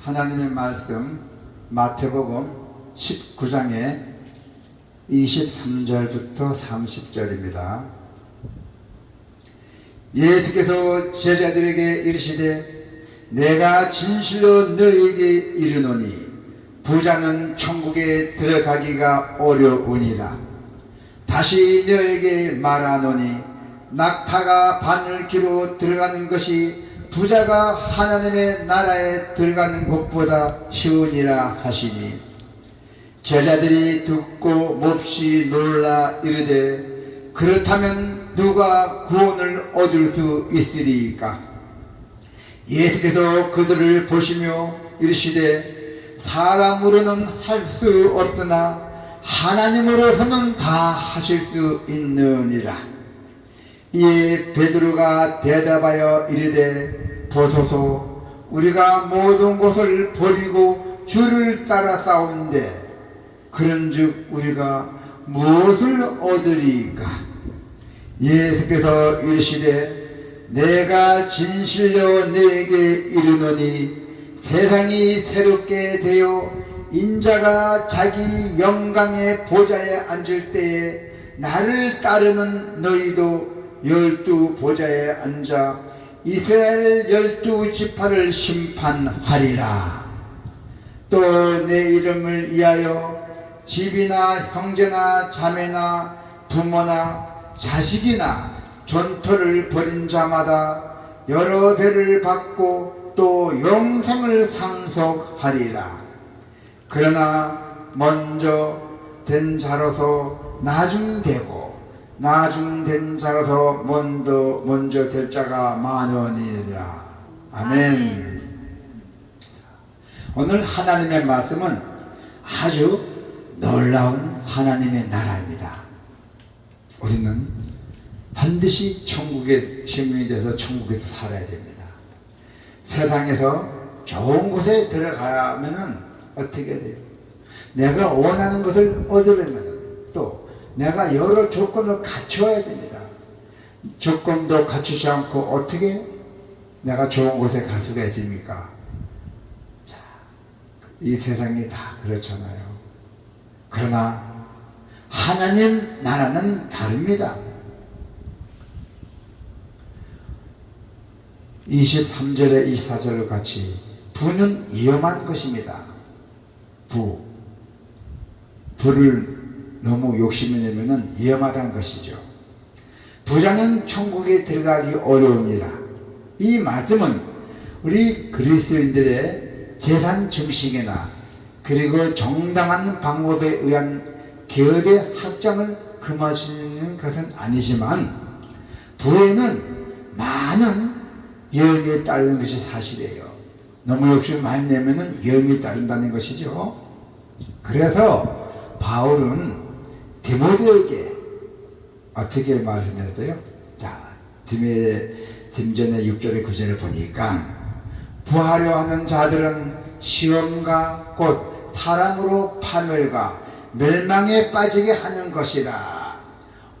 하나님의 말씀 마태복음 19장의 23절부터 30절입니다. 예수께서 제자들에게 이르시되 내가 진실로 너희에게 이르노니 부자는 천국에 들어가기가 어려우니라. 다시 너희에게 말하노니 낙타가 바늘기로 들어가는 것이 부자가 하나님의 나라에 들어가는 것보다 쉬우니라 하시니, 제자들이 듣고 몹시 놀라 이르되 그렇다면 누가 구원을 얻을 수 있으리까? 예수께서 그들을 보시며 이르시되 사람으로는 할 수 없으나 하나님으로서는 다 하실 수 있느니라. 이에 베드로가 대답하여 이르되 보소서, 우리가 모든 것을 버리고 주를 따라 싸우는데 그런즉 우리가 무엇을 얻으리까? 예수께서 이르시되 내가 진실로 너에게 이르노니 세상이 새롭게 되어 인자가 자기 영광의 보좌에 앉을 때에 나를 따르는 너희도 12 보좌에 앉아 이스라엘 12지파를 심판하리라. 또 내 이름을 위하여 집이나 형제나 자매나 부모나 자식이나 전토를 벌인 자마다 여러 배를 받고 또 영생을 상속하리라. 그러나 먼저 된 자로서 나중되고 나중된 자로서 먼저 될 자가 많으니라. 아멘. 오늘 하나님의 말씀은 아주 놀라운 하나님의 나라입니다. 우리는 반드시 천국의 시민이 돼서 천국에서 살아야 됩니다. 세상에서 좋은 곳에 들어가면은 어떻게 돼요? 내가 원하는 것을 얻으려면 또 내가 여러 조건을 갖춰야 됩니다. 조건도 갖추지 않고 어떻게 내가 좋은 곳에 갈 수가 있습니까? 자, 이 세상이 다 그렇잖아요. 그러나 하나님 나라는 다릅니다. 23절에 24절과 같이 부는 위험한 것입니다. 부를 너무 욕심이 내면은 위험하다는 것이죠. 부자는 천국에 들어가기 어려우니라. 이 말씀은 우리 그리스도인들의 재산 증식이나 그리고 정당한 방법에 의한 기업의 확장을 금하시는 것은 아니지만 부에는 많은 위험이 따르는 것이 사실이에요. 너무 욕심을 많이 내면은 위험이 따른다는 것이죠. 그래서 바울은 디모데에게 어떻게 말씀했어요? 자, 디모전의 6절의 9절을 보니까 부하려 하는 자들은 시험과 곧 사람으로 파멸과 멸망에 빠지게 하는 것이라.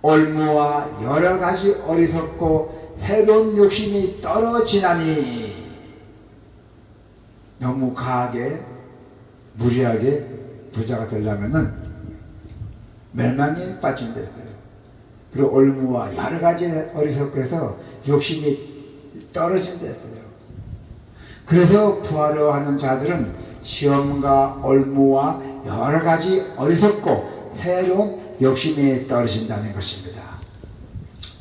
올무와 여러 가지 어리석고 해로운 욕심이 떨어지나니. 너무 과하게 무리하게 부자가 되려면은 멸망에 빠진다. 그리고 올무와 여러 가지 어리석고 해서 욕심이 떨어진다. 그래서 부하려 하는 자들은 시험과 올무와 여러 가지 어리석고 해로운 욕심에 떨어진다는 것입니다.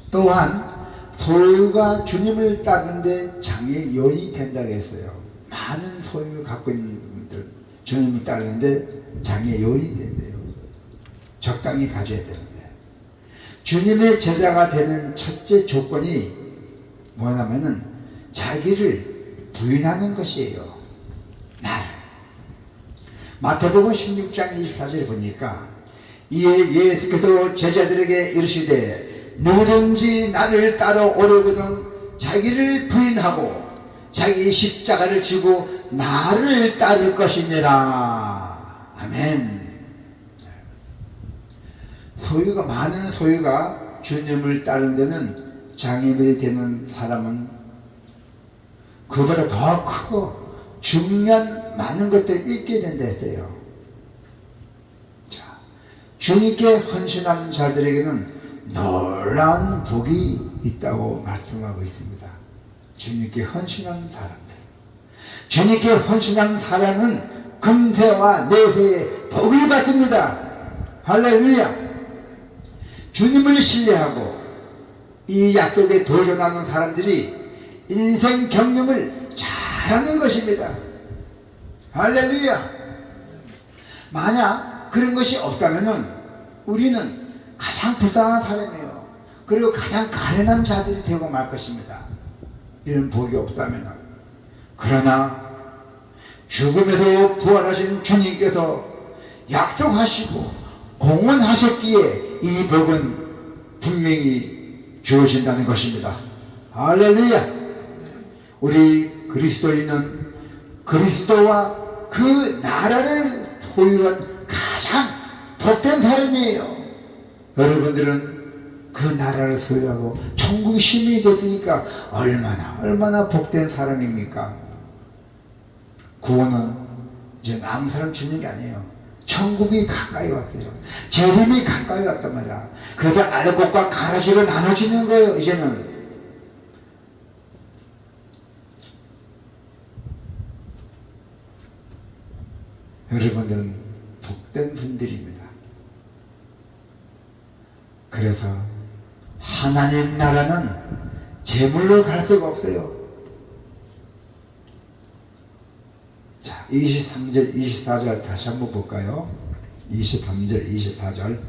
또한 소유가 주님을 따르는데 장애 요인이 된다고 했어요. 많은 소유를 갖고 있는 분들 주님을 따르는데 장애 요인이 된대요. 적당히 가져야 되는데 주님의 제자가 되는 첫째 조건이 뭐냐면은 자기를 부인하는 것이에요. 날. 마태복음 16장 24절에 보니까 이에 예수께서 제자들에게 이르시되 누구든지 나를 따라오려거든 자기를 부인하고 자기 십자가를 지고 나를 따를 것이니라. 아멘. 소유가 많은 소유가 주님을 따르는 데는 장애물이 되는 사람은 그보다 더 크고 중요한 많은 것들을 잃게 된다 했어요. 자, 주님께 헌신한 자들에게는 놀라운 복이 있다고 말씀하고 있습니다. 주님께 헌신한 사람들, 주님께 헌신한 사람은 금세와 내세의 복을 받습니다. 할렐루야. 주님을 신뢰하고 이 약속에 도전하는 사람들이 인생 경영을 잘하는 것입니다. 할렐루야. 만약 그런 것이 없다면 우리는 가장 불쌍한 사람이에요. 그리고 가장 가련한 자들이 되고 말 것입니다. 이런 복이 없다면. 그러나 죽음에서 부활하신 주님께서 약속하시고 공언하셨기에 이 복은 분명히 주어진다는 것입니다. 할렐루야. 우리 그리스도인은 그리스도와 그 나라를 소유한 가장 복된 사람이에요. 여러분들은 그 나라를 소유하고 천국 시민이 됐으니까 얼마나 복된 사람입니까? 구원은 이제 남은 사람 주는 게 아니에요. 천국이 가까이 왔대요. 재림이 가까이 왔단 말이야. 그래서 알곡과 가라지로 나눠지는 거예요. 이제는 여러분들은 복된 분들입니다. 그래서 하나님 나라는 재물로 갈 수가 없어요. 자, 23절, 24절 다시 한번 볼까요? 23절, 24절.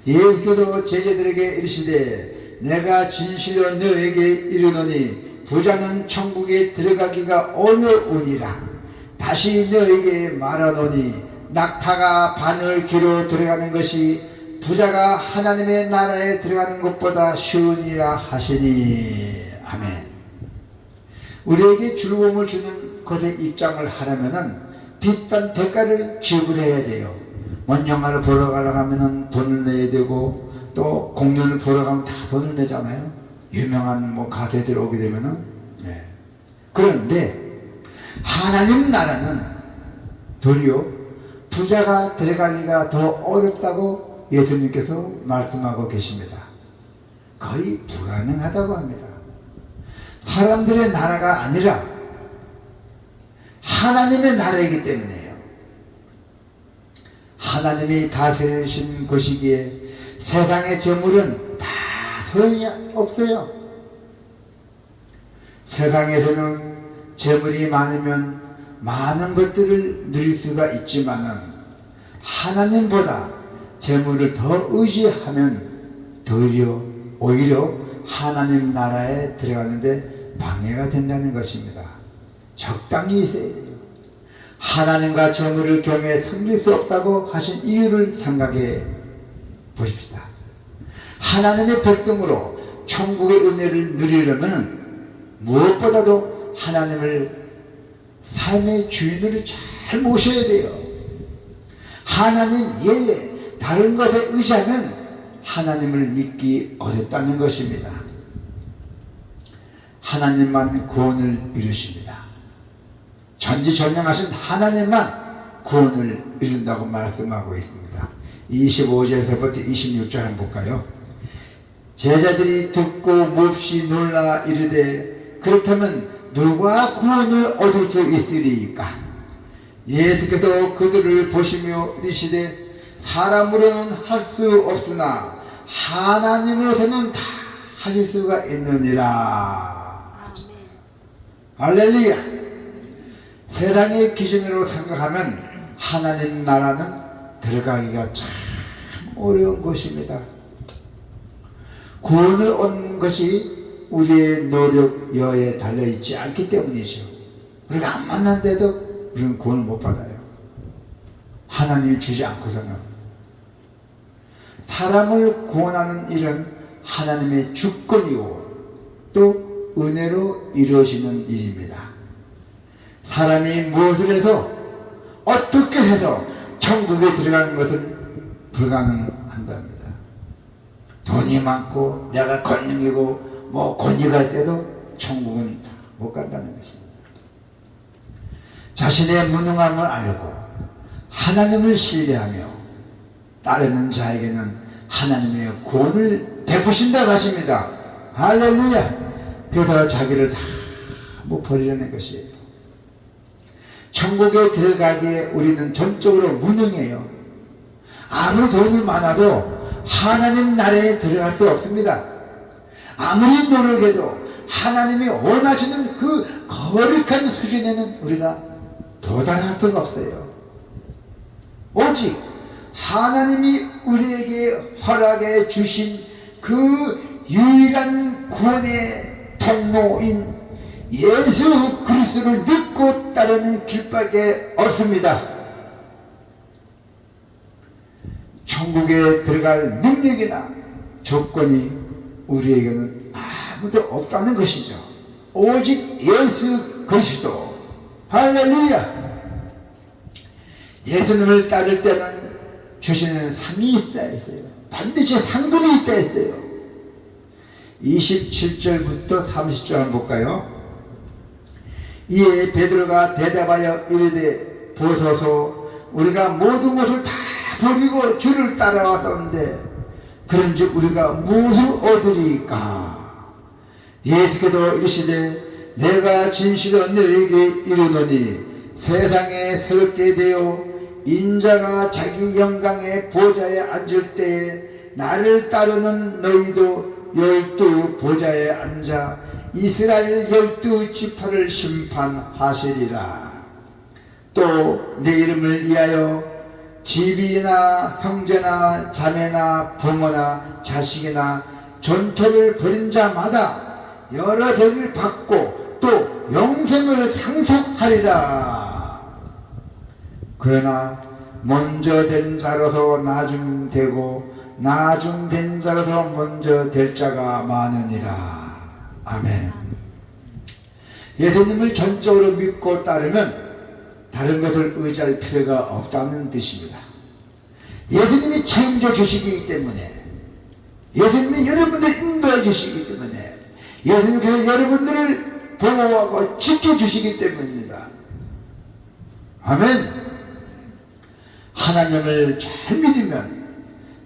예수께서 제자들에게 이르시되 내가 진실로 너에게 이르노니 부자는 천국에 들어가기가 어려우니라. 다시 너에게 말하노니 낙타가 바늘귀로 들어가는 것이 부자가 하나님의 나라에 들어가는 것보다 쉬우니라 하시니. 아멘. 우리에게 즐거움을 주는 것에 입장을 하려면은 비싼 대가를 지불해야 돼요. 영화를 보러 가려고 하면은 돈을 내야 되고, 또 공연을 보러 가면 다 돈을 내잖아요. 유명한 가수들 오게 되면은. 네. 그런데 하나님 나라는 도리어 부자가 들어가기가 더 어렵다고 예수님께서 말씀하고 계십니다. 거의 불가능하다고 합니다. 사람들의 나라가 아니라 하나님의 나라이기 때문이에요. 하나님이 다스리신 것이기에 세상의 재물은 다 소용이 없어요. 세상에서는 재물이 많으면 많은 것들을 누릴 수가 있지만은 하나님보다 재물을 더 의지하면 오히려 하나님 나라에 들어가는데 방해가 된다는 것입니다. 적당히 있어야 돼요. 하나님과 재물을 겸해 섬길 수 없다고 하신 이유를 생각해 보십시다. 하나님의 백성으로 천국의 은혜를 누리려면 무엇보다도 하나님을 삶의 주인으로 잘 모셔야 돼요. 하나님 외에 다른 것에 의지하면 하나님을 믿기 어렵다는 것입니다. 하나님만 구원을 이루십니다. 전지전능하신 하나님만 구원을 이룬다고 말씀하고 있습니다. 25절에서부터 26절 한번 볼까요? 제자들이 듣고 몹시 놀라 이르되 그렇다면 누가 구원을 얻을 수 있으리까? 예수께서 그들을 보시며 이르시되 사람으로는 할 수 없으나 하나님으로서는 다 하실 수가 있느니라. 할렐루야. 세상의 기준으로 생각하면 하나님 나라는 들어가기가 참 어려운 것입니다. 구원을 얻는 것이 우리의 노력 여에 달려있지 않기 때문이죠. 우리가 안 만난데도 우리는 구원을 못 받아요. 하나님이 주지 않고서는. 사람을 구원하는 일은 하나님의 주권이고 또 은혜로 이루어지는 일입니다. 사람이 무엇을 해서 어떻게 해서 천국에 들어가는 것은 불가능한답니다. 돈이 많고 내가 권능이고 권위가 있대도 천국은 못 간다는 것입니다. 자신의 무능함을 알고 하나님을 신뢰하며 따르는 자에게는 하나님의 구원을 베푸신다고 하십니다. 할렐루야. 그래서 자기를 다 버리려는 것이에요. 천국에 들어가기에 우리는 전적으로 무능해요. 아무리 돈이 많아도 하나님 나라에 들어갈 수 없습니다. 아무리 노력해도 하나님이 원하시는 그 거룩한 수준에는 우리가 도달할 수가 없어요. 오직 하나님이 우리에게 허락해 주신 그 유일한 구원의 통로인 예수 그리스도를 믿고 따르는 길밖에 없습니다. 천국에 들어갈 능력이나 조건이 우리에게는 아무도 없다는 것이죠. 오직 예수 그리스도. 할렐루야. 예수님을 따를 때는 주시는 상이 있다 했어요. 반드시 상급이 있다 했어요. 27절부터 30절 한번 볼까요? 이에 베드로가 대답하여 이르되 보소서 우리가 모든 것을 다 버리고 주를 따라왔었는데 그런즉 우리가 무엇을 얻으리까? 예수께서 이르시되 내가 진실로 너에게 이르노니 세상에 새롭게 되어 인자가 자기 영광의 보좌에 앉을 때에 나를 따르는 너희도 12 보좌에 앉아 이스라엘 12 지파를 심판하시리라. 또 내 이름을 위하여 집이나 형제나 자매나 부모나 자식이나 전토를 벌인 자마다 여러 배를 받고 또 영생을 상속하리라. 그러나 먼저 된 자로서 나중 되고 나중 된 자로서 먼저 될 자가 많으니라. 아멘. 예수님을 전적으로 믿고 따르면 다른 것을 의지할 필요가 없다는 뜻입니다. 예수님이 책임져 주시기 때문에, 예수님이 여러분들을 인도해 주시기 때문에, 예수님께서 여러분들을 보호하고 지켜주시기 때문입니다. 아멘. 하나님을 잘 믿으면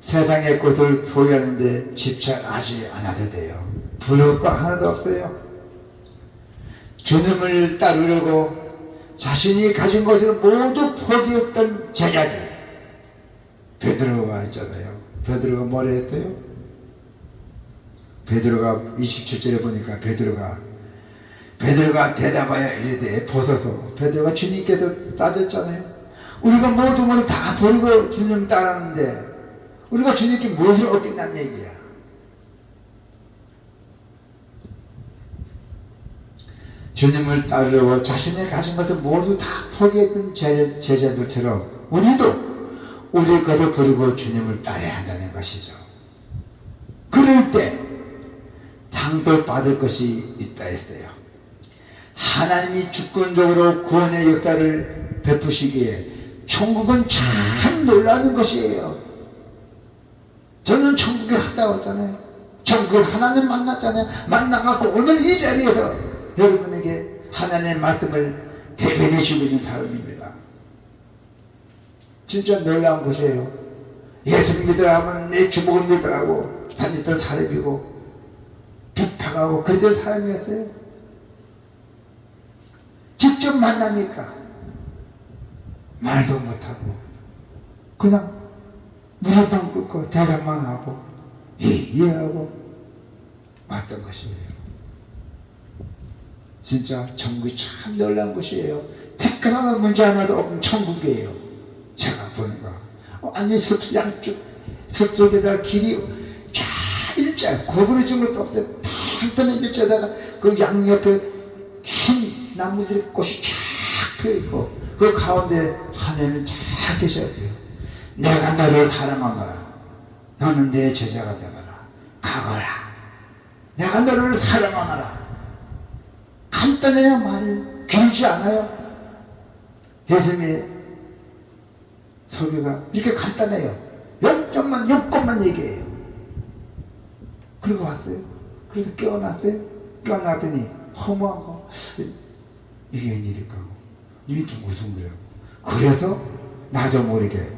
세상의 것을 소유하는데 집착하지 않아도 돼요. 부러울 거 하나도 없어요. 주님을 따르려고 자신이 가진 것을 모두 포기했던 제자들, 베드로가 있잖아요. 베드로가 뭐라 했어요? 베드로가 27절에 보니까 베드로가 대답하여 이르되 보소서. 베드로가 주님께서 따졌잖아요. 우리가 모든 걸 다 버리고 주님 따랐는데 우리가 주님께 무엇을 얻겠다는 얘기야. 주님을 따르려고 자신의 가진 것을 모두 다 포기했던 제자들처럼 우리도 우리의 것을 버리고 주님을 따라야 한다는 것이죠. 그럴 때 상도 받을 것이 있다 했어요. 하나님이 주권적으로 구원의 역사를 베푸시기에 천국은 참 놀라는 것이에요. 저는 천국에 갔다 왔잖아요. 천국에 하나님 만났잖아요. 만나갖고 오늘 이 자리에서 여러분에게 하나님의 말씀을 대변해 주고 있는 사람입니다. 진짜 놀라운 것이에요. 예수 믿으라 하면 내 주먹을 믿으라고 다니던 사람이고 부탁하고 그랬던 사람이었어요. 직접 만나니까 말도 못하고 그냥 무릎만 꿇고 대답만 하고 이해하고 왔던 것이에요. 진짜 천국이 참 놀라운 것이에요. 특별한 문제 하나도 없는 천국이에요. 제가 보는 거. 아니 양쪽 서쪽에다가 길이 쫙 일자 구부러진 것도 없어요. 팽팽한 일자에다가 그 양옆에 흰 나무들이 꽃이 쫙 펴있고 그 가운데 하나님은 쫙 계셔요. 내가 너를 사랑하노라. 너는 내 제자가 되거라. 가거라. 내가 너를 사랑하노라. 간단해요. 말이 길지 않아요. 예수님의 설교가 이렇게 간단해요. 6것만 얘기해요. 그리고 왔어요. 그래서 깨어났어요. 깨어났더니 허무한 거 이게 웬일일까. 눈이 둥글둥글해요. 그래서 나도 모르게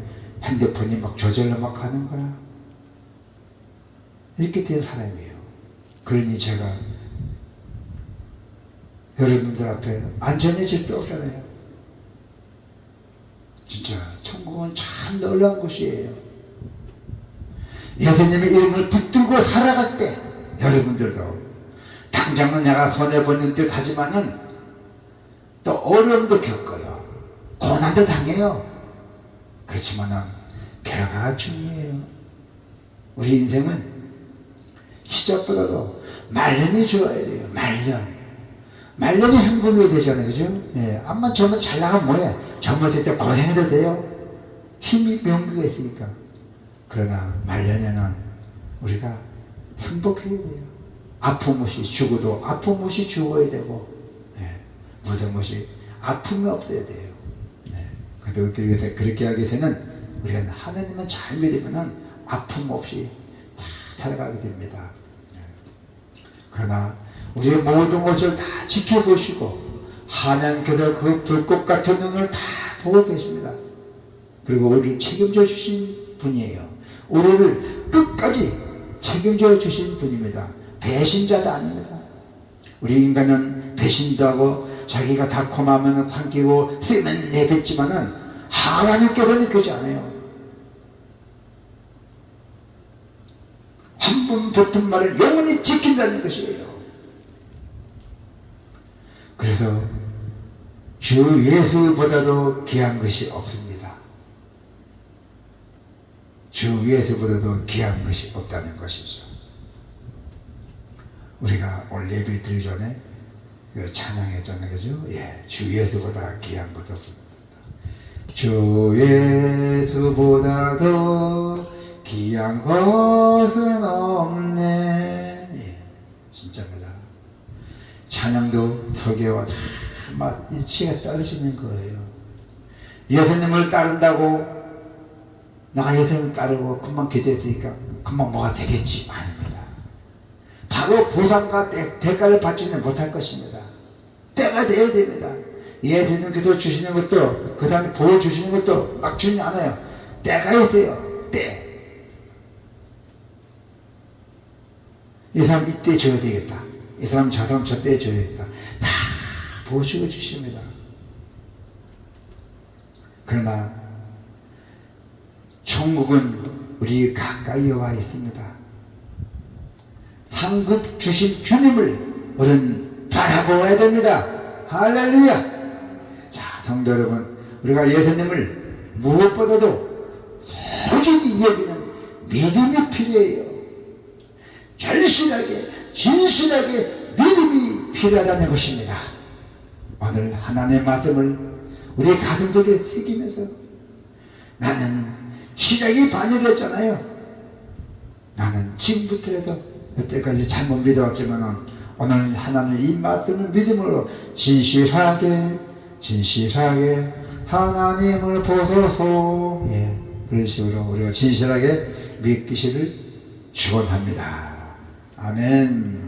핸드폰이 막 저절로 막 하는 거야. 이렇게 된 사람이에요. 그러니 제가 여러분들 앞에 안전해질 데 없잖아요. 진짜 천국은 참 놀라운 곳이에요. 예수님의 이름을 붙들고 살아갈 때 여러분들도 당장은 내가 손해보는 듯 하지만은 또 어려움도 겪어요. 고난도 당해요. 그렇지만은 결과가 중요해요. 우리 인생은 시작보다도 말년이 좋아야 돼요. 말년이 행복이 되잖아요. 그죠? 예. 암만 젊어서 잘 나가면 뭐해? 젊었을 때 고생해도 돼요. 힘이 명기가 있으니까. 그러나 말년에는 우리가 행복해야 돼요. 아픔 없이 죽어도 아픔 없이 죽어야 되고, 예. 모든 것이 아픔이 없어야 돼요. 예. 그렇게 하기 위해서는 우리는 하나님만 잘 믿으면 아픔 없이 다 살아가게 됩니다. 예. 그러나 우리의 모든 것을 다 지켜보시고 하나님께서 그 불꽃 같은 눈을 다 보고 계십니다. 그리고 우리를 책임져 주신 분이에요. 우리를 끝까지 책임져 주신 분입니다. 배신자도 아닙니다. 우리 인간은 배신도 하고 자기가 달콤하면 삼키고 쓰면 내뱉지만은 하나님께서는 그러지 않아요. 한 번 붙은 말을 영원히 지킨다는 것이에요. 그래서 주 예수보다도 귀한 것이 없습니다. 주 예수보다도 귀한 것이 없다는 것이죠. 우리가 오늘 예배 드리기 전에 찬양했잖아요. 그죠? 예, 주 예수보다 귀한 것도 없습니다. 주 예수보다도 귀한 것은 없네. 예, 진짜입니다. 찬양도 설교와 다 일치가 떨어지는 거예요. 예수님을 따른다고 나 예수님을 따르고 금방 기도했으니까 금방 뭐가 되겠지? 아닙니다. 바로 보상과 대가를 받지는 못할 것입니다. 때가 돼야 됩니다. 예수님께서 주시는 것도 그 다음에 보여 주시는 것도 막 주지 않아요. 때가 있어요. 때. 이 사람 이때 줘야 되겠다. 이 사람 저 사람 저 때 줘야겠다. 다 보시고 주십니다. 그러나 천국은 우리 가까이 와 있습니다. 상급 주신 주님을 우리는 바라보아야 됩니다. 할렐루야. 자, 성도 여러분, 우리가 예수님을 무엇보다도 소중히 여기는 믿음이 필요해요. 절실하게 진실하게 믿음이 필요하다는 것입니다. 오늘 하나님의 말씀을 우리 가슴속에 새기면서 나는 시작이 반이었잖아요. 나는 지금부터라도 여태까지 잘못 믿어왔지만 오늘 하나님의 이 말씀을 믿음으로 진실하게 하나님을 보소서. 예, 그런 식으로 우리가 진실하게 믿기시를 축원합니다. 아멘.